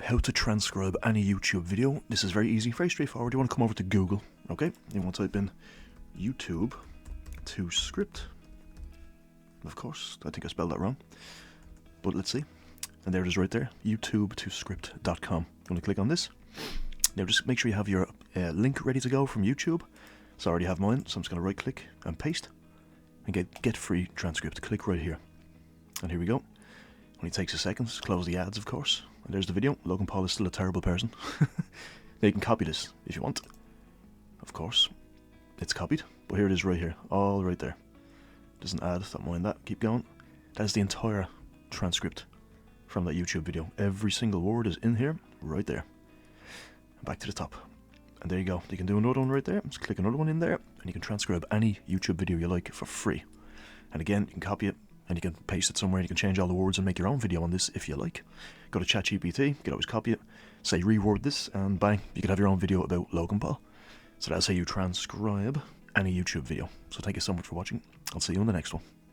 how to transcribe any YouTube video. This is very easy, very straightforward. You want to come over to Google, okay? You want to type in YouTube to script. Of course, I think I spelled that wrong, but let's see. And there it is right there, youtube2script.com. You want to click on this. Now just make sure you have your link ready to go from YouTube. So I already have mine, so I'm just going to right click and paste and get free transcript. Click right here. And here we go. Only takes a second. Close the ads, of course. And there's the video. Logan Paul is still a terrible person. Now you can copy this if you want. Of course, it's copied. But here it is right here. All right there. Doesn't add, don't mind that. Keep going. That is the entire transcript from that YouTube video. Every single word is in here, right there. Back to the top. And there you go. You can do another one right there. Just click another one in there. And you can transcribe any YouTube video you like for free. And again, you can copy it. And you can paste it somewhere, you can change all the words and make your own video on this if you like. Go to ChatGPT, you can always copy it, say reword this, and bang, you can have your own video about Logan Paul. So that's how you transcribe any YouTube video. So thank you so much for watching. I'll see you in the next one.